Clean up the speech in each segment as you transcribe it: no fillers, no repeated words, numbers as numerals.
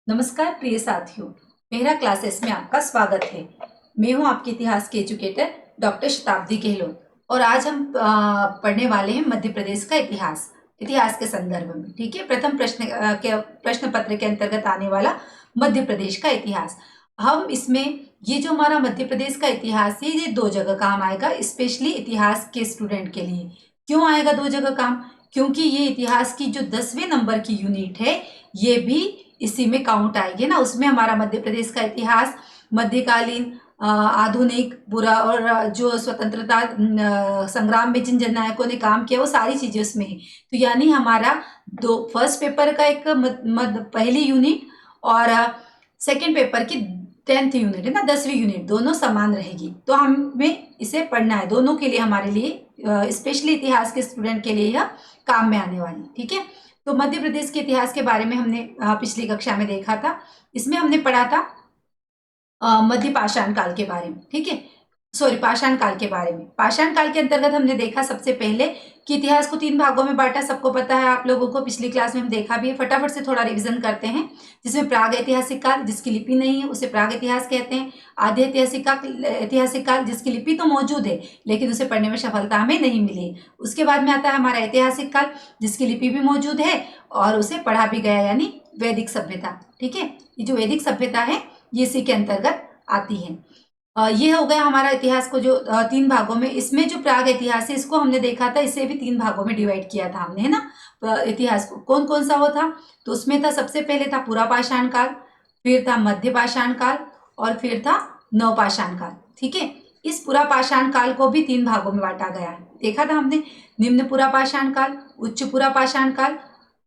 नमस्कार प्रिय साथियों, मेरा क्लासेस में आपका स्वागत है। मैं हूं आपके इतिहास के एजुकेटर डॉक्टर शताब्दी गहलोत और आज हम पढ़ने वाले हैं मध्य प्रदेश का इतिहास इतिहास के संदर्भ में। ठीक है, प्रथम प्रश्न पत्र के अंतर्गत आने वाला मध्य प्रदेश का इतिहास। हम इसमें ये जो हमारा मध्य प्रदेश का इतिहास है ये दो जगह काम आएगा, स्पेशली इतिहास के स्टूडेंट के लिए। क्यों आएगा दो जगह काम? क्योंकि ये इतिहास की जो 10वें नंबर की यूनिट है ये भी इसी में काउंट आएगी ना। उसमें हमारा मध्य प्रदेश का इतिहास, मध्यकालीन, आधुनिक, बुरा और जो स्वतंत्रता संग्राम में जिन जननायकों ने काम किया वो सारी चीजें उसमें है। तो यानी हमारा दो फर्स्ट पेपर का एक पहली यूनिट और सेकंड पेपर की 10th यूनिट है ना, 10वीं यूनिट, दोनों समान रहेगी। तो हमें इसे पढ़ना है, दोनों के लिए हमारे लिए, स्पेशली इतिहास के स्टूडेंट के लिए यह काम में आने वाली। ठीक है, तो मध्य प्रदेश के इतिहास के बारे में हमने पिछली कक्षा में देखा था। इसमें हमने पढ़ा था मध्य पाषाण काल के बारे में। ठीक है, सॉरी, पाषाण काल के बारे में। पाषाण काल के अंतर्गत हमने देखा सबसे पहले कि इतिहास को 3 भागों में बांटा। सबको पता है, आप लोगों को पिछली क्लास में हम देखा भी है। फटाफट से थोड़ा रिवीजन करते हैं। जिसमें प्राग ऐतिहासिक काल, जिसकी लिपि नहीं है उसे प्राग इतिहास कहते हैं। आधे ऐतिहासिक काल जिसकी लिपि तो मौजूद है लेकिन उसे पढ़ने में सफलता हमें नहीं मिली। उसके बाद में आता है हमारा ऐतिहासिक काल, जिसकी लिपि भी मौजूद है और उसे पढ़ा भी गया, यानी वैदिक सभ्यता। ठीक है, ये जो वैदिक सभ्यता है ये इसी के अंतर्गत आती है। ये हो गया हमारा इतिहास को जो 3 भागों में। इसमें जो प्राग इतिहास है इसको हमने देखा था, इसे भी 3 भागों में डिवाइड किया था हमने, है ना। इतिहास को कौन कौन सा वो था, तो उसमें था सबसे पहले था पुरा पाषाण काल, फिर था मध्य पाषाण काल और फिर था नवपाषाण काल। ठीक है, इस पुरा पाषाण काल को भी 3 भागों में बांटा गया है। देखा था हमने, निम्न पुरा पाषाण काल, उच्च पुरा पाषाण काल,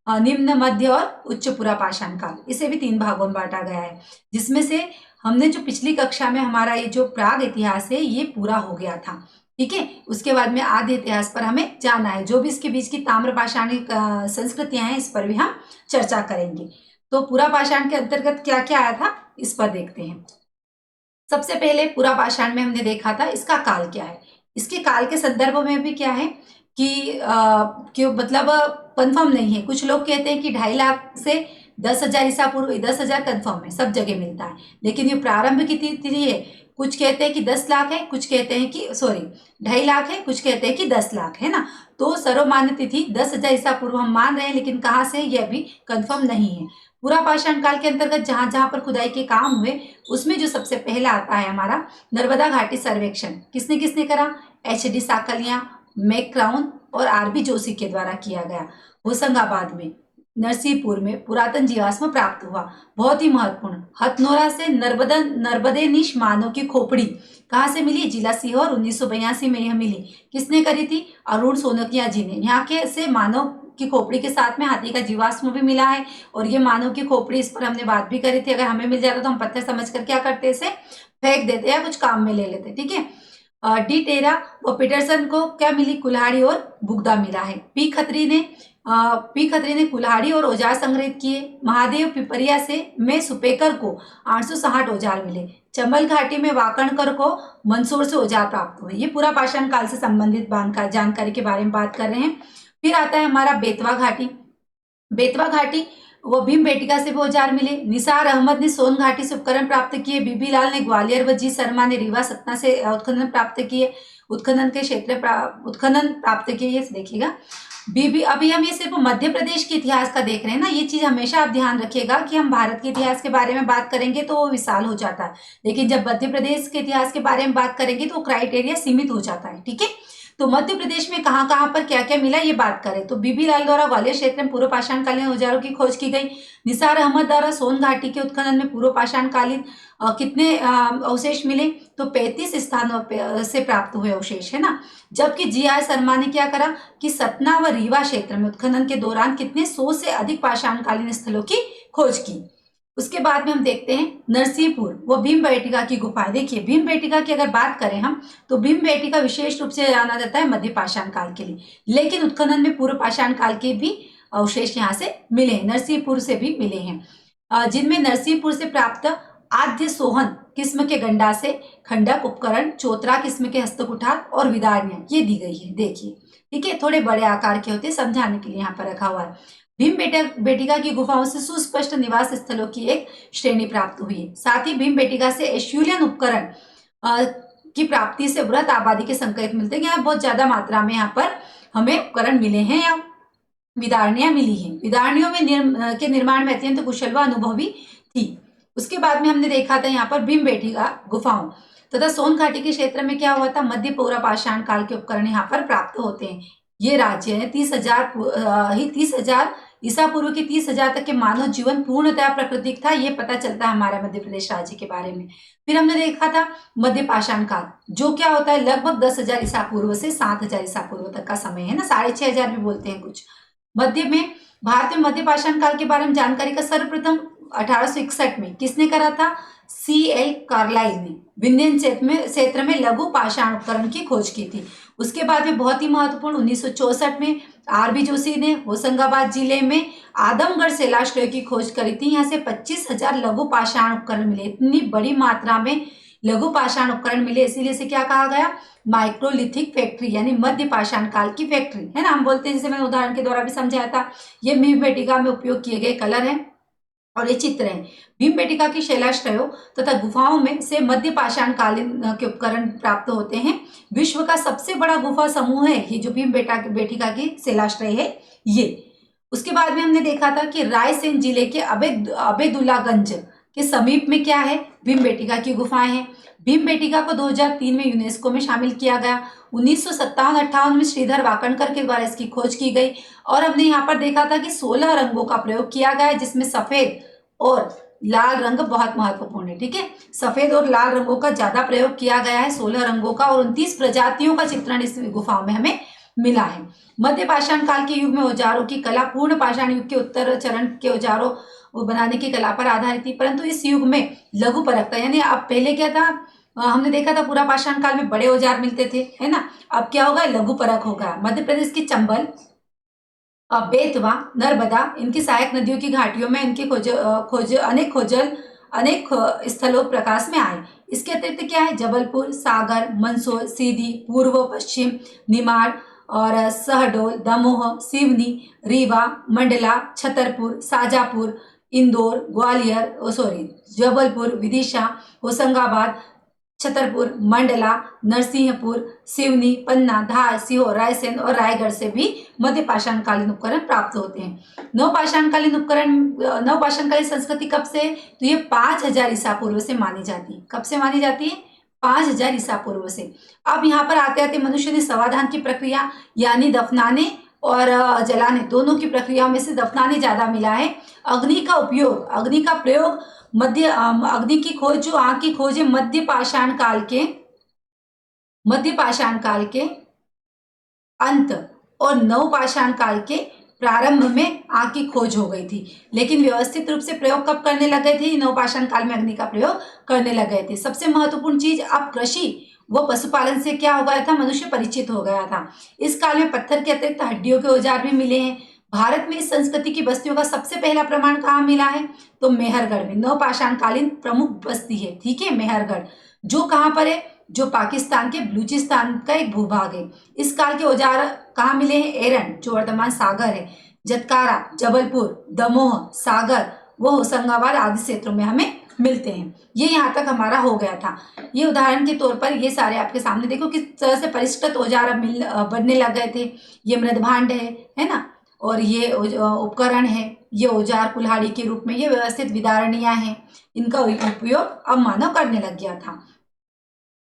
निम्न, मध्य और उच्च पुरा पाषाण काल, इसे भी 3 भागों में बांटा गया है। जिसमें से हमने जो पिछली कक्षा में हमारा ये जो प्राग इतिहास है ये पूरा हो गया था। ठीक है, उसके बाद में आद्य इतिहास पर हमें जाना है। जो भी इसके बीच की ताम्र पाषाणिक संस्कृतियां हैं इस पर भी हम चर्चा करेंगे। तो पुरा पाषाण के अंतर्गत क्या क्या आया था इस पर देखते हैं। सबसे पहले पुरा पाषाण में हमने देखा था इसका काल क्या है। इसके काल के संदर्भ में भी क्या है कि मतलब कंफर्म नहीं है। कुछ लोग कहते हैं कि 2.5 लाख से 10,000 ईसा पूर्व, 10,000 कंफर्म है, सब जगह मिलता है, लेकिन ये प्रारंभ की तिथि है। कुछ कहते हैं कि 10 लाख है, कुछ कहते हैं कि 2.5 लाख है, कुछ कहते हैं कि 10 लाख है ना। तो सर्वमान्य तिथि 10,000 ईसा पूर्व हम मान रहे हैं, लेकिन कहाँ से यह अभी कंफर्म नहीं है। पूरा पाषाण काल के अंतर्गत जहां जहां पर खुदाई के काम हुए उसमें जो सबसे पहला आता है हमारा नर्मदा घाटी सर्वेक्षण। किसने किसने करा? HD साकलिया, मैक्राउन और RB जोशी के द्वारा किया गया। होशंगाबाद में, नरसिंहपुर में पुरातन जीवाश्म प्राप्त हुआ। बहुत ही महत्वपूर्ण, हथनोरा से नर्मदेनिश मानव की खोपड़ी कहाँ से मिली? जिला सीहोर, 1982 में यह मिली। किसने करी थी? अरुण सोनकिया जी ने। यहाँ के से मानव की खोपड़ी के साथ में हाथी का जीवाश्म भी मिला है। और ये मानव की खोपड़ी, इस पर हमने बात भी करी थी। अगर हमें मिल जाता तो हम पत्थर समझ कर क्या करते, इसे फेंक देते या कुछ काम में ले लेते। ठीक है, डी टेरा व पीटरसन को क्या मिली? कुल्हाड़ी और बुगदा मिला है। पी खत्री ने कुल्हाड़ी और औजार संग्रहित किए। महादेव पिपरिया से में सुपेकर को 860 औजार मिले। चंबल घाटी में वाकणकर को मंदसौर से औजार प्राप्त हुए। ये पूरा पाषाण काल से संबंधित जानकारी के बारे में बात कर रहे हैं। फिर आता है हमारा बेतवा घाटी। बेतवा घाटी वो भीम बेटिका से भी औजार मिले। निसार अहमद ने सोन घाटी से उपकरण प्राप्त किए। बीबी लाल ने ग्वालियर व जी शर्मा ने रीवा सतना से उत्खनन प्राप्त किए। उत्खनन प्राप्त किए, ये देखिएगा। बीबी, अभी हम ये सिर्फ मध्य प्रदेश के इतिहास का देख रहे हैं ना। ये चीज हमेशा आप ध्यान रखिएगा कि हम भारत के इतिहास के बारे में बात करेंगे तो वो विशाल हो जाता है, लेकिन जब मध्य प्रदेश के इतिहास के बारे में बात करेंगे तो क्राइटेरिया सीमित हो जाता है। ठीक है, तो मध्य प्रदेश में कहाँ कहाँ पर क्या क्या मिला ये बात करें तो बीबी लाल द्वारा ग्वालियर क्षेत्र में पूर्व पाषाण कालीन औजारों की खोज की गई। निसार अहमद द्वारा सोन घाटी के उत्खनन में पूर्व पाषाण कालीन कितने अवशेष मिले? तो 35 स्थानों से प्राप्त हुए अवशेष, है ना। जबकि GR शर्मा ने क्या करा कि सतना व रीवा क्षेत्र में उत्खनन के दौरान कितने 100 से अधिक पाषाण कालीन स्थलों की खोज की। उसके बाद में हम देखते हैं नरसिंहपुर वो भीम बेटिका की गुफाएं। देखिए, भीम बेटिका की अगर बात करें हम तो भीम बेटिका विशेष रूप से जाना जाता है मध्य पाषाण काल के लिए, लेकिन उत्खनन में पूर्व पाषाण काल के भी अवशेष यहाँ से मिले हैं, नरसिंहपुर से भी मिले हैं। जिनमें नरसिंहपुर से प्राप्त आद्य सोहन किस्म के गंडा से खंडक उपकरण, चौतरा किस्म के हस्तकुठार और विदारियां ये दी गई है। देखिए, ठीक है, थोड़े बड़े आकार के होते हैं, समझाने के लिए यहाँ पर रखा हुआ है। भीम बेटिका की गुफाओं से सुस्पष्ट निवास स्थलों की एक श्रेणी प्राप्त हुई है। साथ ही भीम बेटिका से एश्यूलियन उपकरण की प्राप्ति से वृहत आबादी के संकेत मिलते हैं। यहाँ बहुत ज्यादा मात्रा में यहाँ पर हमें उपकरण मिले हैं या विदारणियां मिली हैं। विदारणियों में के निर्माण में अत्यंत कुशल व अनुभवी थी। उसके बाद में हमने देखा था यहाँ पर भीम बेटिका गुफाओं तथा सोन घाटी के क्षेत्र में क्या हुआ था, मध्य पूर्व पाषाण काल के उपकरण यहाँ पर प्राप्त होते हैं। ये राज्य है 30,000 ईसा पूर्व के 30,000 तक के मानव जीवन पूर्णतः प्राकृतिक था। ये पता चलता है हमारे मध्य प्रदेश राज्य के बारे में। फिर हमने देखा था मध्य पाषाण काल, जो क्या होता है लगभग 10,000 ईसा पूर्व से 7,000 ईसा पूर्व तक का समय है ना, 6,500 भी बोलते हैं कुछ। मध्य में भारत में मध्य पाषाण काल के बारे में जानकारी का सर्वप्रथम 1861 में किसने करा था, C.L. कार्लाइल ने विंध्यन क्षेत्र में लघु पाषाण उपकरण की खोज की थी। उसके बाद में बहुत ही महत्वपूर्ण 1964 में R.B. जोशी ने होशंगाबाद जिले में आदमगढ़ शिलाश्रय की खोज करी थी। यहाँ से 25,000 लघु पाषाण उपकरण मिले। इतनी बड़ी मात्रा में लघु पाषाण उपकरण मिले, इसीलिए इसे क्या कहा गया, माइक्रोलिथिक फैक्ट्री यानी मध्य पाषाण काल की फैक्ट्री है ना। हम बोलते हैं, जैसे मैंने उदाहरण के द्वारा भी समझाया था, ये भीम बेटिका में उपयोग किए गए कलर हैं और ये चित्र हैं। भीम बेटिका की शैलाश्रयों तथा गुफाओं में से मध्य पाषाण कालीन के उपकरण प्राप्त होते हैं। विश्व का सबसे बड़ा गुफा समूह है ये जो भीम बेटिका की शैलाश्रय है ये। उसके बाद में हमने देखा था कि रायसेन जिले के अबेदुल्लागंज के समीप में क्या है, भीम बेटिका की गुफाएं हैं। भीम बेटिका को 2003 में यूनेस्को में शामिल किया गया। 1957-58 में श्रीधर वाकणकर के द्वारा इसकी खोज की गई और हमने यहाँ पर देखा था कि 16 रंगों का प्रयोग किया गया है, जिसमें सफेद और लाल रंग बहुत महत्वपूर्ण है। ठीक है, सफेद और लाल रंगों का ज्यादा प्रयोग किया गया है, 16 रंगों का, और 29 प्रजातियों का चित्रण इस गुफाओं में हमें मिला है। मध्य पाषाण काल के युग में औजारों की कला पूर्ण पाषाण युग के उत्तर चरण के औजारों बनाने की कला पर आधारित थी, परंतु इस युग में लघु परख था। यानी अब पहले क्या था, हमने देखा था पूरा पाषाण काल में बड़े औजार मिलते थे है ना, अब क्या होगा, लघु परख होगा। मध्य प्रदेश के चंबल, बेतवा, नर्मदा, इनकी सहायक नदियों की घाटियों में इनकी अनेक स्थलों प्रकाश में आए। इसके अतिरिक्त क्या है, जबलपुर, सागर, मंदसौर, सीधी, पूर्व पश्चिम, निमाड़ और सहडोल, दमोह, सिवनी, रीवा, मंडला, छतरपुर, शाजापुर, इंदौर, ग्वालियर, जबलपुर, विदिशा, होशंगाबाद, छतरपुर, मंडला, नरसिंहपुर, सिवनी, पन्ना, धार, सीहोर, रायसेन और रायगढ़ से भी मध्य पाषाण कालीन उपकरण प्राप्त होते हैं। नवपाषाणकालीन संस्कृति कब से, तो ये 5,000 ईसा पूर्व से मानी जाती है। कब से मानी जाती है, 5,000 ईसा पूर्व से। अब यहाँ पर आते आते मनुष्य ने समाधान की प्रक्रिया यानी दफनाने और जलाने दोनों की प्रक्रियाओं में से दफनाने ज्यादा मिला है। अग्नि का प्रयोग अग्नि की खोज, जो आग की खोज है मध्य पाषाण काल के अंत और नवपाषाण काल के प्रारंभ में आग की खोज हो गई थी, लेकिन व्यवस्थित रूप से प्रयोग कब करने लग गए थे, नवपाषाण काल में अग्नि का प्रयोग करने लग गए थे। सबसे महत्वपूर्ण चीज, अब कृषि व पशुपालन से क्या हो गया था, मनुष्य परिचित हो गया था। इस काल में पत्थर के अतिरिक्त हड्डियों के औजार भी मिले हैं। भारत में इस संस्कृति की बस्तियों का सबसे पहला प्रमाण कहाँ मिला है, तो मेहरगढ़ में नवपाषाण कालीन प्रमुख बस्ती है। ठीक है, मेहरगढ़, जो कहाँ पर है, जो पाकिस्तान के बलूचिस्तान का एक भूभाग है। इस काल के औजार कहाँ मिले हैं, एरन, जो वर्तमान सागर है, जतकारा, जबलपुर, दमोह, सागर व होशंगाबाद आदि क्षेत्रों में हमें मिलते हैं। ये यहाँ तक हमारा हो गया था। ये उदाहरण के तौर पर ये सारे आपके सामने देखो किस तरह से परिष्कृत औजार अब बनने लग गए थे। ये मृदभांड है ना, और ये उपकरण है, ये औजार कुल्हाड़ी के रूप में, ये व्यवस्थित विदारणियां हैं, इनका उपयोग अब मानव करने लग गया था।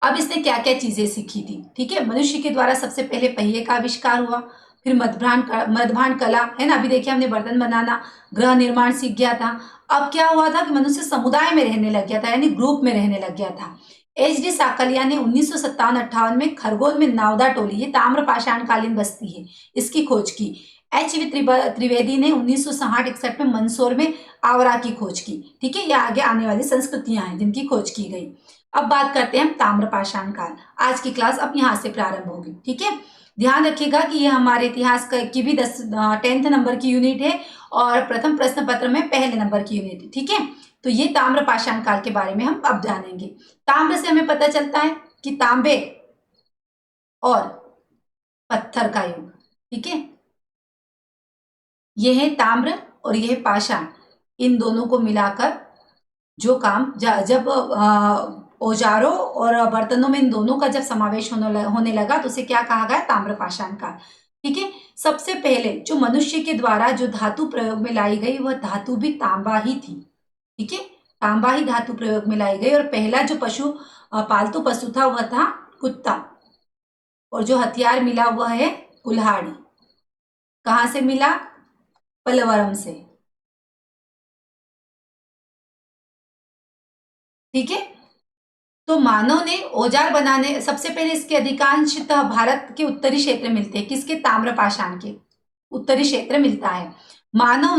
अब इसने क्या क्या चीजें सीखी थी, ठीक है, मनुष्य के द्वारा सबसे पहले पहिए का आविष्कार हुआ, फिर मृदभांड कला है ना, अभी देखिए हमने बर्तन बनाना, गृह निर्माण सीख गया था। अब क्या हुआ था कि मनुष्य समुदाय में रहने लग गया था, यानी ग्रुप में रहने लग गया था। H.D. साकलिया ने 1957-58 में खरगोन में नावदा टोली, ये ताम्र पाषाण कालीन बस्ती है, इसकी खोज की। H.V. त्रिवेदी ने 1960-61 में मंदसौर में आवरा की खोज की। ठीक है, ये आगे आने वाली संस्कृतियां हैं जिनकी खोज की गई। अब बात करते हैं हम ताम्र पाषाण काल। आज की क्लास अब यहाँ से प्रारंभ होगी। ठीक है, ध्यान रखिएगा कि ये हमारे इतिहास की भी 10th नंबर की यूनिट है और प्रथम प्रश्न पत्र में पहले नंबर की यूनिट है। ठीक है, तो ये ताम्र पाषाण काल के बारे में हम अब जानेंगे। ताम्र से हमें पता चलता है कि तांबे और पत्थर का युग। ठीक है, ये है ताम्र और ये है पाषाण। इन दोनों को मिलाकर जो काम जब औजारों और बर्तनों में इन दोनों का जब समावेश होने लगा तो उसे क्या कहा गया? ताम्रपाषाण काल। ठीक है। सबसे पहले जो मनुष्य के द्वारा जो धातु प्रयोग में लाई गई वह धातु भी तांबा ही थी। ठीक है, तांबा ही धातु प्रयोग में लाई गई। और पहला जो पशु पालतू पशु था वह था कुत्ता। और जो हथियार मिला वह है कुल्हाड़ी। कहां से मिला? पलवरम से। ठीक है। तो मानव ने औजार बनाने, सबसे पहले इसके अधिकांशतः भारत के उत्तरी क्षेत्र मिलते हैं। किसके? ताम्रपाषाण के उत्तरी क्षेत्र मिलता है। मानव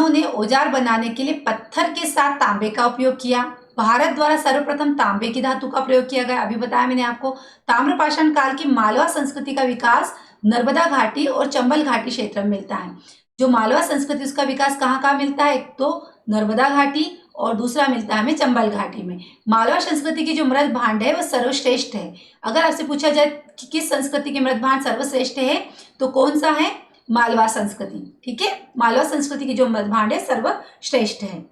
ने औजार बनाने के लिए पत्थर के साथ तांबे का उपयोग किया। भारत द्वारा सर्वप्रथम तांबे की धातु का प्रयोग किया गया। अभी बताया मैंने आपको। ताम्रपाषाण काल की मालवा संस्कृति का विकास नर्मदा घाटी और चंबल घाटी क्षेत्र में मिलता है। जो मालवा संस्कृति उसका विकास कहाँ कहाँ मिलता है? एक तो नर्मदा घाटी और दूसरा मिलता है हमें चंबल घाटी में। मालवा संस्कृति की जो मृद भांड है वह सर्वश्रेष्ठ है। अगर आपसे पूछा जाए कि किस संस्कृति के मृद भांड सर्वश्रेष्ठ है तो कौन सा है? मालवा संस्कृति। ठीक है, मालवा संस्कृति की जो मृद भांड है सर्वश्रेष्ठ है।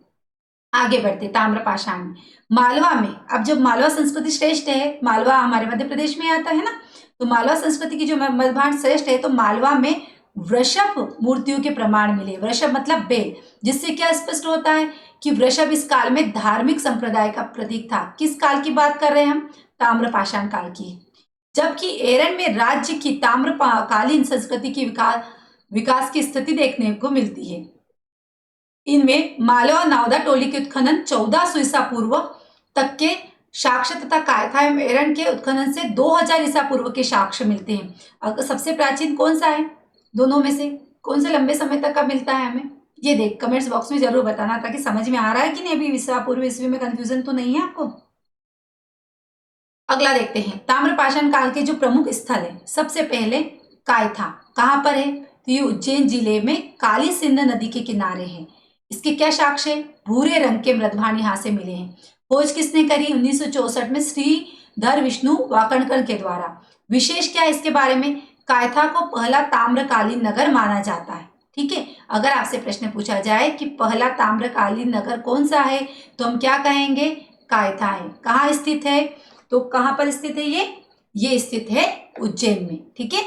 आगे बढ़ते ताम्रपाषाण में। मालवा में, अब जब मालवा संस्कृति श्रेष्ठ है, मालवा हमारे मध्य प्रदेश में आता है ना, तो मालवा संस्कृति की जो मृद भांड श्रेष्ठ है तो मालवा में वृषभ मूर्तियों के प्रमाण मिले। वृषभ मतलब बेल, जिससे क्या स्पष्ट होता है कि वृषभ इस काल में धार्मिक संप्रदाय का प्रतीक था। किस काल की बात कर रहे हैं हम? ताम्रपाषाण काल की। जबकि एरन में राज्य की ताम्रकालीन संस्कृति की विकास की स्थिति देखने को मिलती है। इनमें मालवा नावदा टोली के उत्खनन 1400 ईसा पूर्व तक के साक्ष्य तथा कायथा एवं एरन के उत्खनन से 2000 ईसा पूर्व के साक्ष्य मिलते हैं। अगर सबसे प्राचीन कौन सा है दोनों में से? कौन से लंबे समय तक का मिलता है हमें? ये देख कमेंट्स बॉक्स में जरूर बताना ताकि समझ में आ रहा है कि नहीं। अभी ईसा पूर्व ईस्वी में कंफ्यूजन तो नहीं है आपको। अगला देखते हैं ताम्रपाषाण काल के जो प्रमुख स्थल है। सबसे पहले कायथा कहाँ पर है? तो ये उज्जैन जिले में काली सिंध नदी के किनारे है। इसके क्या साक्ष्य है? भूरे रंग के मृदभांड यहाँ से मिले हैं। खोज किसने करी? 1964 में श्रीधर विष्णु वाकणकर के द्वारा। विशेष क्या है इसके बारे में? कायथा को पहला ताम्रकालीन नगर माना जाता है। ठीक है, अगर आपसे प्रश्न पूछा जाए कि पहला ताम्रकालीन नगर कौन सा है तो हम क्या कहेंगे? कायथा है। कहाँ स्थित है? तो कहाँ पर स्थित है ये स्थित है उज्जैन में। ठीक है,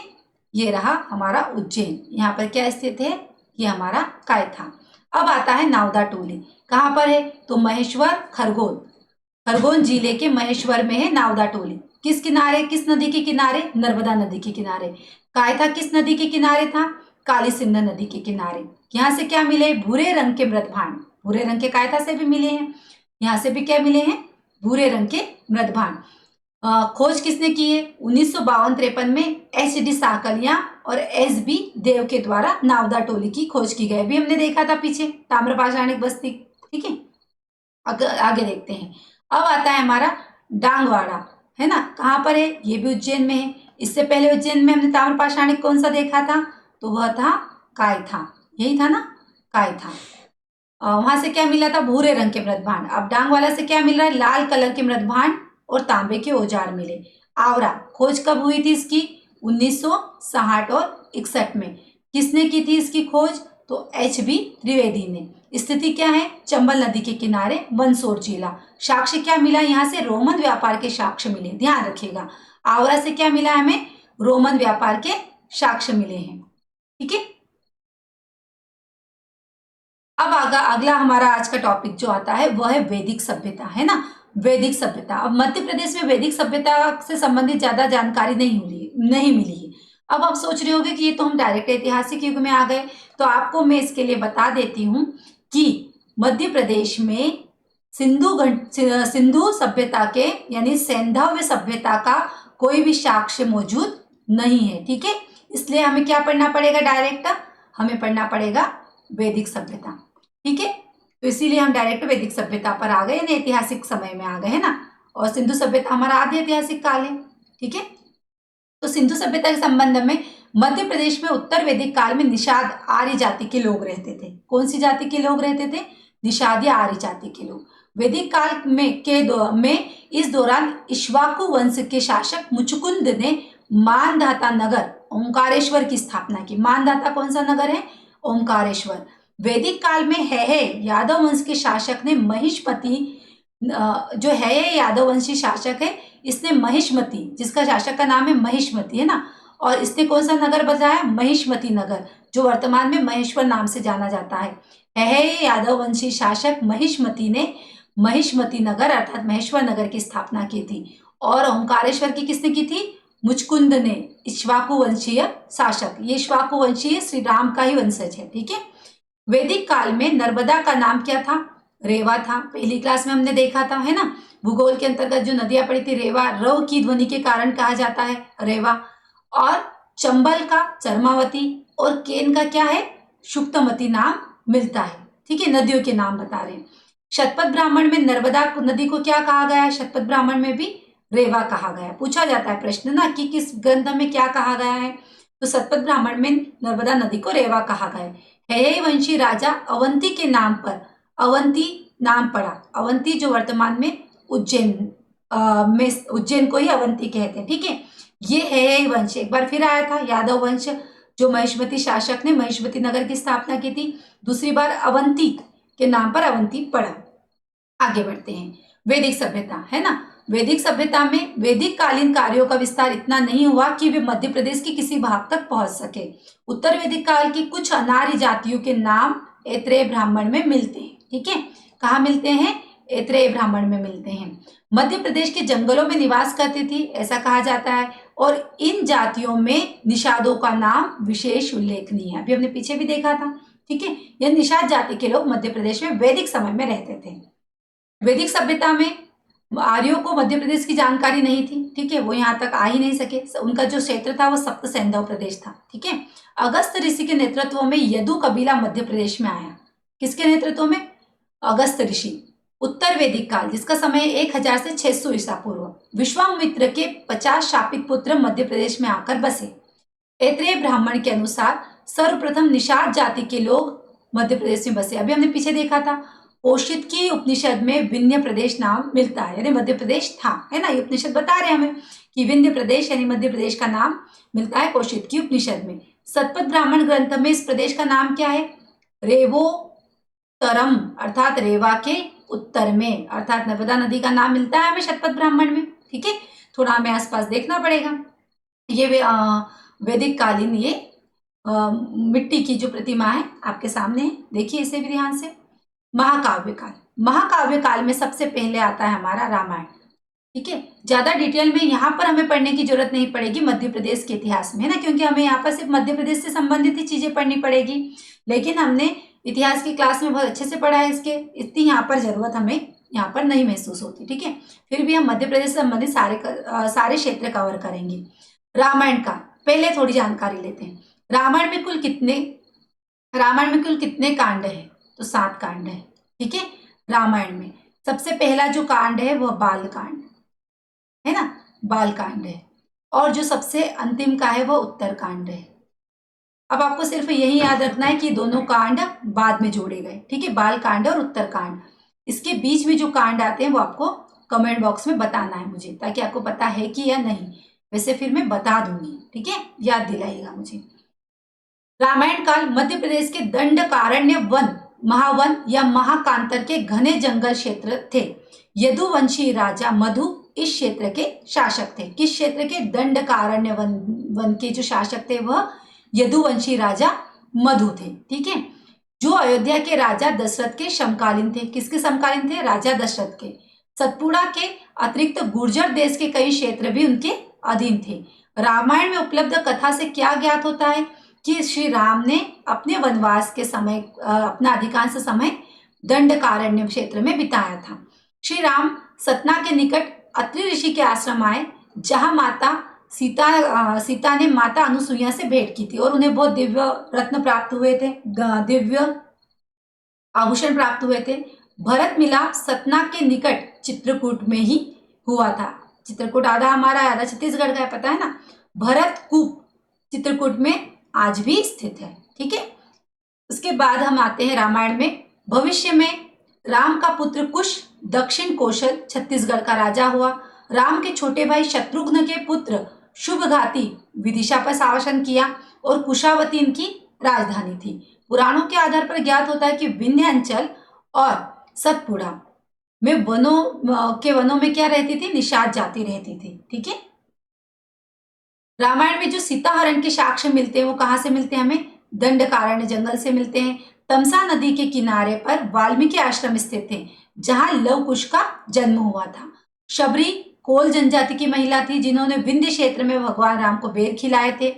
ये रहा हमारा उज्जैन। यहाँ पर क्या स्थित है? ये हमारा कायथा। अब आता है नावदा टोली। कहाँ पर है? तो महेश्वर खरगोन जिले के महेश्वर में है नावदा टोली। किस किनारे? किस नदी के किनारे? नर्मदा नदी के किनारे। कायथा किस नदी के किनारे था? काली सिंध नदी के किनारे। यहाँ से क्या मिले? भूरे रंग के मृदभांड। भूरे रंग के कायथा से भी मिले हैं, यहाँ से भी क्या मिले हैं? भूरे रंग के मृदभांड। खोज किसने की है? 1952-53 में HD साकलिया और SB देव के द्वारा नावदा टोली की खोज की गई। अभी हमने देखा था पीछे ताम्रपाषाणिक बस्ती। ठीक है, आगे देखते हैं। अब आता है हमारा डांगवाड़ा, है ना? कहाँ पर है? ये भी उज्जैन में है। इससे पहले उज्जैन में हमने ताम्रपाषाणिक कौन सा देखा था? तो वह था कायथा। यही था ना, कायथा। वहां से क्या मिला था? भूरे रंग के मृदभांड। अब डांगवाला से क्या मिल रहा है? लाल कलर के मृदभांड और तांबे के औजार मिले। आवरा खोज कब हुई थी इसकी? 1960 और 61 में। किसने की थी इसकी खोज? तो HB त्रिवेदी ने। स्थिति क्या है? चंबल नदी के किनारे, मंदसौर जिला। साक्ष्य क्या मिला यहाँ से? रोमन व्यापार के साक्ष्य मिले। ध्यान रखिएगा, आवरा से क्या मिला हमें? रोमन व्यापार के साक्ष्य मिले हैं। ठीक है, अब अगला हमारा आज का टॉपिक जो आता है वह है वैदिक सभ्यता, है ना? वैदिक सभ्यता। अब मध्य प्रदेश में वैदिक सभ्यता से संबंधित ज्यादा जानकारी नहीं मिली है। अब आप सोच रहे होंगे कि ये तो हम डायरेक्ट ऐतिहासिक युग में आ गए, तो आपको मैं इसके लिए बता देती हूँ कि मध्य प्रदेश में सिंधु सभ्यता के यानी सैंधव्य सभ्यता का कोई भी साक्ष्य मौजूद नहीं है। ठीक है, इसलिए हमें क्या पढ़ना पड़ेगा? डायरेक्ट हमें पढ़ना पड़ेगा वैदिक सभ्यता। ठीक है, तो इसीलिए हम डायरेक्ट वैदिक सभ्यता पर आ गए, यानी ऐतिहासिक समय में आ गए, है ना? और सिंधु सभ्यता हमारा आदि ऐतिहासिक काल है। ठीक है, तो सिंधु सभ्यता के संबंध में मध्य प्रदेश में उत्तर वैदिक काल में निषाद आर्य जाति के लोग रहते थे। कौन सी जाति के लोग रहते थे? निषाद या आर्य जाति के लोग। वैदिक काल में इस दौरान इक्ष्वाकु वंश के शासक मुचुकुंद ने मानधाता नगर ओंकारेश्वर की स्थापना की। मानधाता कौन सा नगर है? ओंकारेश्वर। वैदिक काल में है यादव वंश के शासक ने महिष्मति, जो है यादव वंशी शासक है, इसने महिष्मति, जिसका शासक का नाम है महिष्मति, है ना, और इसने कौन सा नगर बसाया? महिष्मति नगर, जो वर्तमान में महेश्वर नाम से जाना जाता है यादव वंशी शासक महिष्मति ने महिष्मति नगर अर्थात महेश्वर नगर की स्थापना की थी। और ओंकारेश्वर की किसने की थी? मुचकुंद ने, इक्ष्वाकु वंशीय शासक। ये इक्ष्वाकु वंशीय श्री राम का ही वंशज है। ठीक है। वैदिक काल में नर्मदा का नाम क्या था? रेवा था। पहली क्लास में हमने देखा था, है ना, भूगोल के अंतर्गत जो नदियां पड़ी थी, रेवा, रव की ध्वनि के कारण कहा जाता है रेवा। और चंबल का चरमावती और केन का क्या है? शुक्तमती नाम मिलता है। ठीक है, नदियों के नाम बता रहे हैं। शतपथ ब्राह्मण में नर्मदा नदी को क्या कहा गया है? शतपथ ब्राह्मण में भी रेवा कहा गया है। पूछा जाता है प्रश्न ना कि किस ग्रंथ में क्या कहा गया है, तो शतपथ ब्राह्मण में नर्मदा नदी को रेवा कहा गया है। वंशी राजा अवंती के नाम पर अवंती नाम पड़ा। अवंती जो वर्तमान में उज्जैन में, उज्जैन को ही अवंती कहते हैं। ठीक है, ये है वंश। एक बार फिर आया था यादव वंश, जो महिष्मति शासक ने महिष्मति नगर की स्थापना की थी। दूसरी बार अवंती के नाम पर अवंती पड़ा। आगे बढ़ते हैं। वैदिक सभ्यता, है ना, वैदिक सभ्यता में वैदिक कालीन कार्यों का विस्तार इतना नहीं हुआ कि वे मध्य प्रदेश के किसी भाग तक पहुंच सके। उत्तर वैदिक काल की कुछ अनार्य जातियों के नाम ऐत्रेय ब्राह्मण में मिलते हैं। ठीक है, कहाँ मिलते हैं? ऐत्रेय ब्राह्मण में मिलते हैं। मध्य प्रदेश के जंगलों में निवास करती थी, ऐसा कहा जाता है। और इन जातियों में निषादों का नाम विशेष उल्लेखनीय है। अभी हमने पीछे भी देखा था। ठीक है, यह निषाद जाति के लोग मध्य प्रदेश में वैदिक समय में रहते थे। वैदिक सभ्यता में आर्यों को मध्य प्रदेश की जानकारी नहीं थी। ठीक है, वो यहाँ तक आ ही नहीं सके। उनका जो क्षेत्र था वो सप्त सैंधव प्रदेश था। ठीक है, अगस्त ऋषि के नेतृत्व में यदु कबीला मध्य प्रदेश में आया। किसके नेतृत्व में? अगस्त ऋषि। उत्तर वैदिक काल, जिसका समय 1000 से 600 ईसा पूर्व, विश्वामित्र के 50 शापित पुत्र मध्य प्रदेश में आकर बसे। ऐत्रेय ब्राह्मण के अनुसार सर्वप्रथम निषाद जाति के लोग मध्य प्रदेश में बसे। अभी हमने पीछे देखा था, कौशिक की उपनिषद में विंध्य प्रदेश नाम मिलता है, यानी मध्य प्रदेश था, है ना। ये उपनिषद बता रहे हैं हमें कि विंध्य प्रदेश यानी मध्य प्रदेश का नाम मिलता है कौशिक की उपनिषद में। शतपथ ब्राह्मण ग्रंथ में इस प्रदेश का नाम क्या है? रेवोत्तरम, अर्थात रेवा के उत्तर में, अर्थात नर्मदा नदी का नाम मिलता है हमें शतपथ ब्राह्मण में। ठीक है, थोड़ा हमें आसपास देखना पड़ेगा। ये वैदिक कालीन ये मिट्टी की जो प्रतिमा है आपके सामने है, देखिए इसे भी ध्यान से। महाकाव्य काल, महाकाव्य काल में सबसे पहले आता है हमारा रामायण। ठीक है, ज्यादा डिटेल में यहाँ पर हमें पढ़ने की जरूरत नहीं पड़ेगी मध्य प्रदेश के इतिहास में, है ना, क्योंकि हमें यहाँ पर सिर्फ मध्य प्रदेश से संबंधित ही चीजें पढ़नी पड़ेगी। लेकिन हमने इतिहास की क्लास में बहुत अच्छे से पढ़ा है, इसके इतनी यहाँ पर जरूरत हमें यहाँ पर नहीं महसूस होती। ठीक है, फिर भी हम मध्य प्रदेश से संबंधित सारे क्षेत्र कवर करेंगे। रामायण का पहले थोड़ी जानकारी लेते हैं। रामायण में कुल कितने कांड है? तो 7 कांड है। ठीक है, रामायण में सबसे पहला जो कांड है वह बाल कांड है ना, बाल कांड है। और जो सबसे अंतिम का है वह उत्तर कांड है। अब आपको सिर्फ यही याद रखना है कि दोनों कांड बाद में जोड़े गए। ठीक है, बाल कांड और उत्तर कांड। इसके बीच में जो कांड आते हैं वो आपको कमेंट बॉक्स में बताना है मुझे, ताकि आपको पता है कि या नहीं। वैसे फिर मैं बता दूंगी। ठीक है, याद दिलाइएगा मुझे। रामायण काल मध्य प्रदेश के दंडकारण्य वन, महावन या महाकांतर के घने जंगल क्षेत्र थे। यदुवंशी राजा मधु इस क्षेत्र के शासक थे। किस क्षेत्र के? दंडकारण्य वन के जो शासक थे वह यदुवंशी राजा मधु थे। ठीक है, जो अयोध्या के राजा दशरथ के समकालीन थे। किसके समकालीन थे? राजा दशरथ के। सतपुड़ा के अतिरिक्त गुर्जर देश के कई क्षेत्र भी उनके अधीन थे। रामायण में उपलब्ध कथा से क्या ज्ञात होता है कि श्री राम ने अपने वनवास के समय अपना अधिकांश समय दंडकारण्य क्षेत्र में बिताया था। श्री राम सतना के निकट अत्रि ऋषि के आश्रम आए, जहां माता सीता ने माता अनुसुईया से भेंट की थी और उन्हें बहुत दिव्य रत्न प्राप्त हुए थे, दिव्य आभूषण प्राप्त हुए थे। भरत मिलाप सतना के निकट चित्रकूट में ही हुआ था। चित्रकूट आधा हमारा आधा छत्तीसगढ़ का है, पता है ना। भरत कूप चित्रकूट में आज भी स्थित है। ठीक है, उसके बाद हम आते हैं रामायण में। भविष्य में राम का पुत्र कुश दक्षिण कौशल छत्तीसगढ़ का राजा हुआ। राम के छोटे भाई शत्रुघ्न के पुत्र शुभघाती विदिशा पर शासन किया और कुशावती इनकी राजधानी थी। पुराणों के आधार पर ज्ञात होता है कि विंध्यांचल और सतपुड़ा में वनों में क्या रहती थी, निषाद जाति रहती थी। ठीक है। रामायण में जो सीताहरण के साक्ष्य मिलते हैं वो कहाँ से मिलते हैं हमें, दंडकारण्य जंगल से मिलते हैं। तमसा नदी के किनारे पर वाल्मीकि आश्रम स्थित थे जहां लव कुश का जन्म हुआ था। शबरी कोल जनजाति की महिला थी जिन्होंने विंध्य क्षेत्र में भगवान राम को बेर खिलाए थे।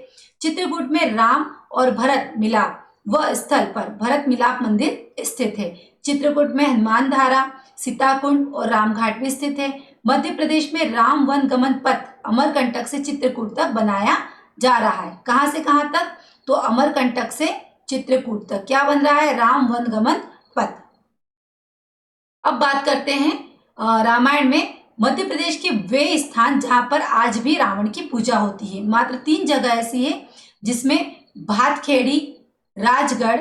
चित्रकूट में राम और भरत मिलाप व स्थल पर भरत मिलाप मंदिर स्थित है। चित्रकूट में हनुमान धारा, सीताकुंड और रामघाट भी स्थित है। मध्य प्रदेश में राम वन गमन पथ अमरकंटक से चित्रकूट तक बनाया जा रहा है। कहां से कहां तक, तो अमरकंटक से चित्रकूट तक क्या बन रहा है, राम वन गमन पथ। अब बात करते हैं रामायण में मध्य प्रदेश के वे स्थान जहां पर आज भी रावण की पूजा होती है। मात्र 3 जगह ऐसी है जिसमें भातखेड़ी, राजगढ़,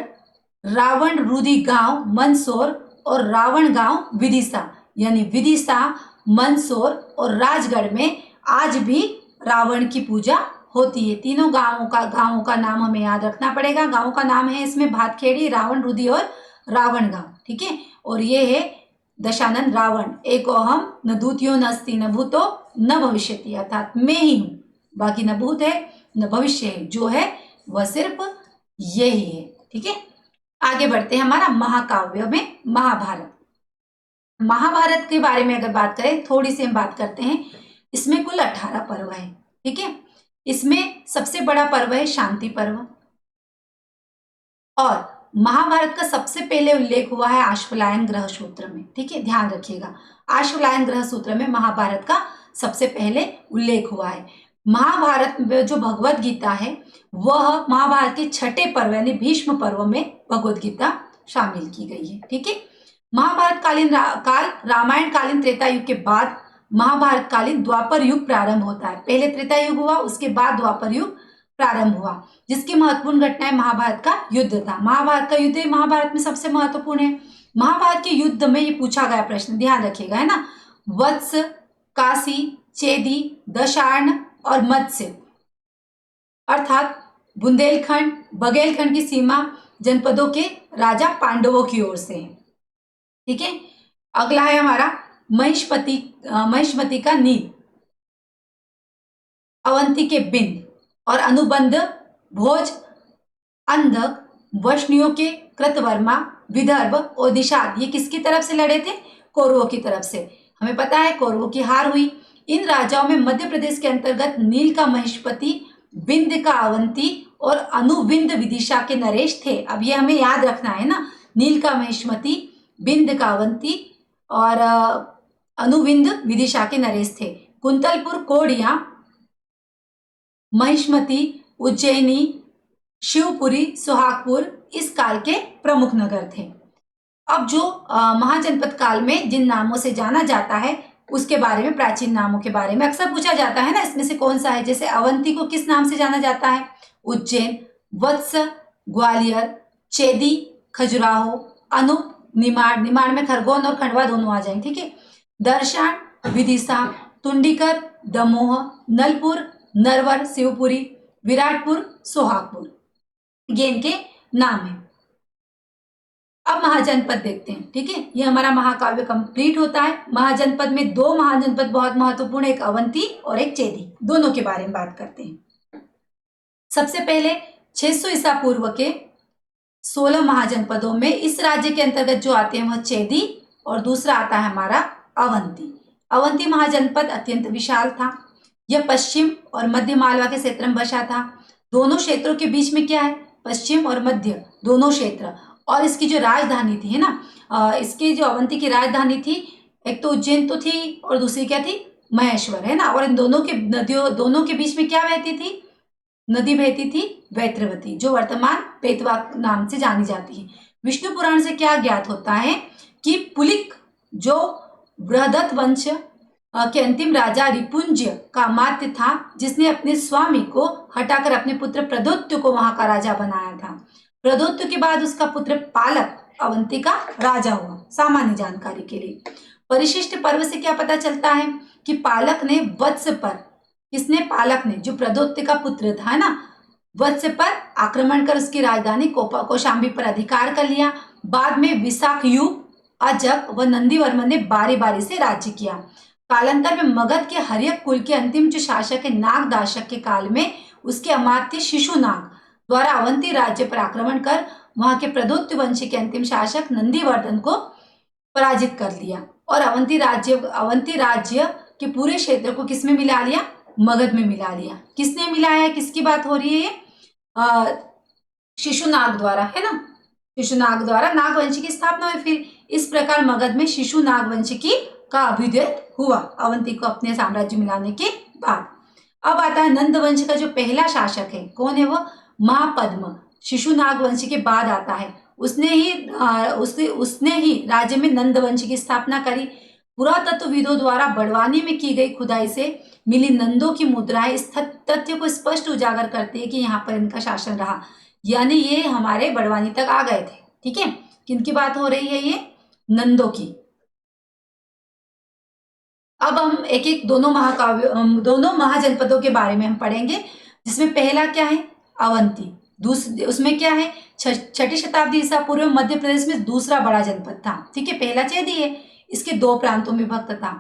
रावण रुदी गांव मंदसौर और रावण गांव विदिशा, यानी विदिशा, मंदसौर और राजगढ़ में आज भी रावण की पूजा होती है। तीनों गांवों का नाम हमें याद रखना पड़ेगा। गांवों का नाम है इसमें भातखेड़ी, रावण रुदी और रावण गांव। ठीक है। और ये है दशानन रावण, एक अहम न दूतियो न अस्ति न भूतो न भविष्यति, अर्थात मैं ही हूं, बाकी न भूत है न भविष्य है, जो है वह सिर्फ यही है। ठीक है। आगे बढ़ते हैं हमारा महाकाव्य में महाभारत। महाभारत के बारे में अगर बात करें, थोड़ी सी हम बात करते हैं। इसमें कुल 18 पर्व है। ठीक है। इसमें सबसे बड़ा पर्व है शांति पर्व और महाभारत का सबसे पहले उल्लेख हुआ है आश्वलायन ग्रह सूत्र में। ठीक है, ध्यान रखिएगा, आश्वलायन ग्रह सूत्र में महाभारत का सबसे पहले उल्लेख हुआ है। महाभारत में जो भगवत गीता है वह महाभारत के छठे पर्व यानी भीष्म पर्व में भगवत गीता शामिल की गई है। ठीक है। महाभारत काल रामायण कालीन त्रेता युग के बाद महाभारत कालीन द्वापर युग प्रारंभ होता है। पहले त्रेता युग हुआ, उसके बाद द्वापर युग प्रारंभ हुआ, जिसकी महत्वपूर्ण घटनाएं महाभारत का युद्ध था। महाभारत का युद्ध महाभारत में सबसे महत्वपूर्ण है। महाभारत के युद्ध में ये पूछा गया प्रश्न, ध्यान रखिएगा, है ना, वत्स, काशी, चेदी, दशार्ण और मत्स्य अर्थात बुंदेलखंड बघेलखंड की सीमा जनपदों के राजा पांडवों की ओर से है। ठीक है। अगला है हमारा महिष्मती का नील, अवंती के बिंद और अनुबंध भोज, अंधक, वैष्णियों के कृतवर्मा, विदर्भ और दिशाद, ये किसकी तरफ से लड़े थे, कौरवों की तरफ से। हमें पता है कौरवों की हार हुई। इन राजाओं में मध्य प्रदेश के अंतर्गत नील का महिष्मती, बिंद का अवंती और अनुविंद विदिशा के नरेश थे। अब ये हमें याद रखना है ना, नील का महिष्मती, बिंद का अवंती और अनुविंद विदिशा के नरेश थे। कुंतलपुर, कोड़िया, महिष्मती, उज्जैनी, शिवपुरी, सुहागपुर इस काल के प्रमुख नगर थे। अब जो महाजनपद काल में जिन नामों से जाना जाता है उसके बारे में, प्राचीन नामों के बारे में अक्सर पूछा जाता है ना, इसमें से कौन सा है। जैसे अवंती को किस नाम से जाना जाता है, उज्जैन, वत्स ग्वालियर, चेदी खजुराहो, अनूप निमाड़, निमाड़ में खरगोन और खंडवा दोनों आ जाएंगे। ठीक है। दर्शन विदिशा, तुंडीकर दमोह, नलपुर नरवर शिवपुरी, विराटपुर सोहागपुर, ये इनके नाम है। अब महाजनपद देखते हैं। ठीक है। ये हमारा महाकाव्य कंप्लीट होता है। महाजनपद में 2 महाजनपद बहुत महत्वपूर्ण, एक अवंती और एक चेदी, दोनों के बारे में बात करते हैं। सबसे पहले 600 ईसा पूर्व के 16 महाजनपदों में इस राज्य के अंतर्गत जो आते हैं वह चेदी और दूसरा आता है हमारा अवंती। अवंती महाजनपद अत्यंत विशाल था। यह पश्चिम और मध्य मालवा के क्षेत्र में बसा था। दोनों क्षेत्रों के बीच में क्या है, पश्चिम और मध्य दोनों क्षेत्र। और इसकी जो राजधानी थी, है ना, इसकी जो अवंती की राजधानी थी, एक तो उज्जैन तो थी और दूसरी क्या थी, महेश्वर, है ना। और इन दोनों के बीच में क्या बहती थी, नदी बहती थी वैत्रवती, जो वर्तमान पेतवा नाम से जानी जाती है। विष्णु पुराण से क्या ज्ञात होता है कि पुलिक जो बृहदत्त वंश के अंतिम राजा रिपुंज का मात्य था, जिसने अपने स्वामी को हटाकर अपने पुत्र प्रदोत्य को वहां का राजा बनाया था। प्रदोत्य के बाद उसका पुत्र पालक अवंती का राजा हुआ। सामान्य जानकारी के लिए परिशिष्ट पर्व से क्या पता चलता है कि पालक ने वत्स पर किसने? पालक ने, जो प्रद्योत का पुत्र था ना, वत्स पर आक्रमण कर उसकी राजधानी कौशाम्बी पर अधिकार कर लिया। बाद में विशाखयु, अजक व नंदीवर्मन ने बारी बारी से राज्य किया। कालांतर में मगध के हर्यक कुल के अंतिम जो शासक है नाग दाशक के काल में उसके अमात्य शिशुनाग द्वारा अवंती राज्य पर आक्रमण कर वहां के प्रद्योत वंशी के अंतिम शासक नंदीवर्धन को पराजित कर लिया और अवंती राज्य के पूरे क्षेत्र को किसमें मिला लिया? मगध में मिला लिया। किसने मिलाया है? किसकी बात हो रही है? शिशुनाग द्वारा, है ना? शिशुनाग द्वारा नागवंश की स्थापना हुई। फिर इस प्रकार मगध में शिशुनाग वंश की का अभ्युदय हुआ अवंती को अपने साम्राज्य मिलाने के बाद। अब आता है नंद वंश का जो पहला शासक है, कौन है वो? महापद्म। शिशुनाग वंश के बाद आता है। उसने ही राज्य में नंद वंश की स्थापना करी। पुरातत्वविदों द्वारा बड़वानी में की गई खुदाई से मिली नंदों की मुद्राएं इस तथ्य को स्पष्ट उजागर करती है कि यहाँ पर इनका शासन रहा, यानी ये हमारे बड़वानी तक आ गए थे। ठीक है, किनकी बात हो रही है? ये नंदों की। अब हम एक एक दोनों महाजनपदों के बारे में हम पढ़ेंगे, जिसमें पहला क्या है? अवंती। उसमें क्या है? छठी शताब्दी ईसा पूर्व में मध्य प्रदेश में दूसरा बड़ा जनपद था। ठीक है, पहला चेदी है, इसके दो प्रांतों में विभक्त था।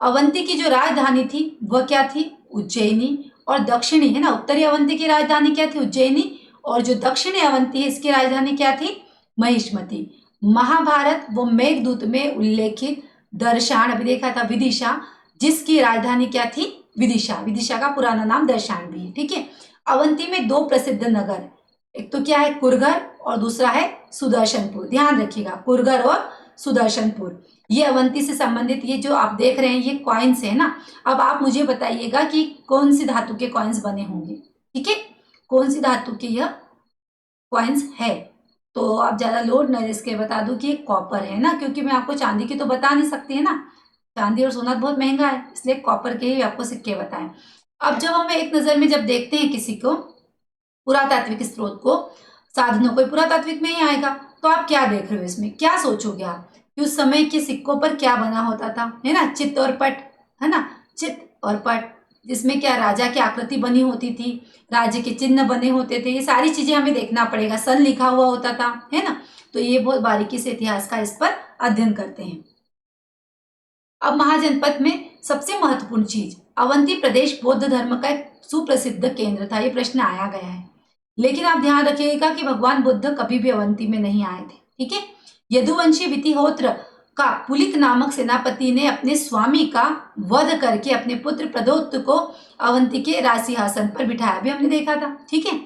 अवंती की जो राजधानी थी वह क्या थी? उज्जैनी। और दक्षिणी, है ना, उत्तरी अवंती की राजधानी क्या थी? उज्जैनी। और जो दक्षिणी अवंती है इसकी राजधानी क्या थी? महिष्मती। महाभारत व मेघदूत में उल्लेखित दर्शान, अभी देखा था विदिशा, जिसकी राजधानी क्या थी? विदिशा। विदिशा का पुराना नाम दर्शान भी है। ठीक है, अवंती में दो प्रसिद्ध नगर, एक तो क्या है? कुरघर और दूसरा है सुदर्शनपुर। ध्यान रखिएगा, कुरघर और सुदर्शनपुर। ये अवंती से संबंधित ये जो आप देख रहे हैं ये कॉइन्स है ना। अब आप मुझे बताइएगा कि कौन सी धातु के कॉइन्स बने होंगे। ठीक है, कौन सी धातु के यह कॉइन्स है? तो आप ज्यादा लोड न इसके बता दूं कि कॉपर है ना, क्योंकि मैं आपको चांदी की तो बता नहीं सकती है ना, चांदी और सोना बहुत महंगा है, इसलिए कॉपर के ही आपको सिक्के बताएं। अब जब हम एक नजर में जब देखते हैं किसी को पुरातात्विक स्रोत को, साधनों को, पुरातात्विक में ही आएगा, तो आप क्या देख रहे हो इसमें? क्या सोचोगे आप कि उस समय के सिक्कों पर क्या बना होता था? है ना, चित्त और पट, है ना, चित्त और पट, जिसमें क्या राजा की आकृति बनी होती थी, राज्य के चिन्ह बने होते थे, ये सारी चीजें हमें देखना पड़ेगा। सन लिखा हुआ होता था, है ना, तो ये बहुत बारीकी से इतिहास का इस पर अध्ययन करते हैं। अब महाजनपद में सबसे महत्वपूर्ण चीज, अवंती प्रदेश बौद्ध धर्म का एक सुप्रसिद्ध केंद्र था। ये प्रश्न आया गया है, लेकिन आप ध्यान रखिएगा कि भगवान बुद्ध कभी भी अवंती में नहीं आए थे। ठीक है, यदुवंशी वितिहोत्र का पुलिक नामक सेनापति ने अपने स्वामी का वध करके अपने पुत्र प्रद्योत को अवंती के राज सिंहासन पर बिठाया, भी हमने देखा था। ठीक है,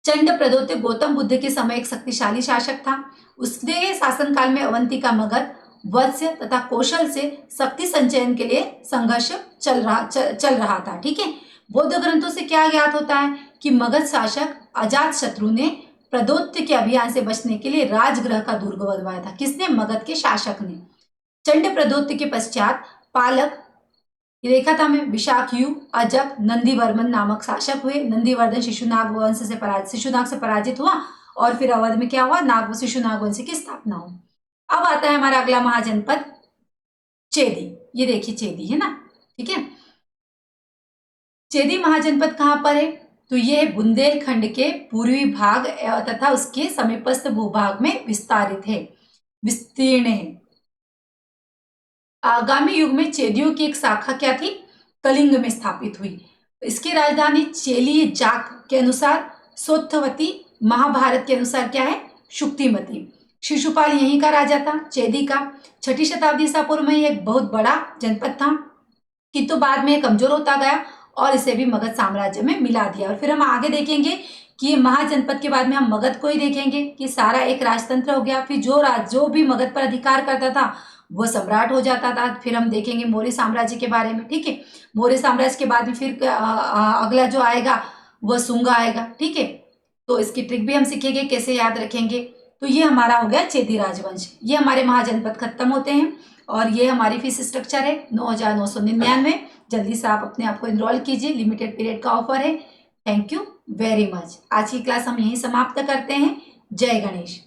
चंड प्रद्योत गौतम बुद्ध के समय एक शक्तिशाली शासक था। उसके शासनकाल में अवंती का मगध, वत्स्य तथा कौशल से शक्ति संचयन के लिए संघर्ष चल रहा था। ठीक है, बौद्ध ग्रंथों से क्या ज्ञात होता है कि मगध शासक अजात शत्रु ने प्रद्योत के अभियान से बचने के लिए राजगृह का दुर्ग बनवाया था। किसने? मगध के शासक ने। चंड प्रद्योत के पश्चात पालक, ये देखा था हमें, विशाखयु, अजक, नंदीवर्मन नामक शासक हुए। नंदीवर्धन शिशुनाग से पराजित हुआ और फिर अवध में क्या हुआ? शिशुनाग वंश की स्थापना हुई। अब आता है हमारा अगला महाजनपद चेदी। ये देखिए चेदी, है ना। ठीक है, चेदी महाजनपद कहां पर है? तो ये बुंदेलखंड के पूर्वी भाग तथा उसके समीपस्थ भूभाग में विस्तारित है, विस्तीर्ण है। आगामी युग में चेदियों की एक शाखा क्या थी? कलिंग में स्थापित हुई। इसकी राजधानी चेली जाक के अनुसार सोत्थवती, महाभारत के अनुसार क्या है? शुक्तिमती। शिशुपाल यहीं का राजा था, चेदी का। छठी शताब्दी ईसा पूर्व में एक बहुत बड़ा जनपद था, किंतु बाद में कमजोर होता गया और इसे भी मगध साम्राज्य में मिला दिया। और फिर हम आगे देखेंगे कि महाजनपद के बाद में हम मगध को ही देखेंगे कि सारा एक राजतंत्र हो गया। फिर जो भी मगध पर अधिकार करता था वो सम्राट हो जाता था। फिर हम देखेंगे मौर्य साम्राज्य के बारे में। ठीक है, मौर्य साम्राज्य के बाद में फिर अगला जो आएगा वह शुंग आएगा। ठीक है, तो इसकी ट्रिक भी हम सीखेंगे, कैसे याद रखेंगे। तो ये हमारा हो गया चेदी राजवंश। ये हमारे महाजनपद खत्म होते हैं और ये हमारी फीस स्ट्रक्चर है 9,999। जल्दी से आप अपने आप को एनरोल कीजिए, लिमिटेड पीरियड का ऑफर है। Thank you very much. आज की क्लास हम यहीं समाप्त करते हैं। जय गणेश।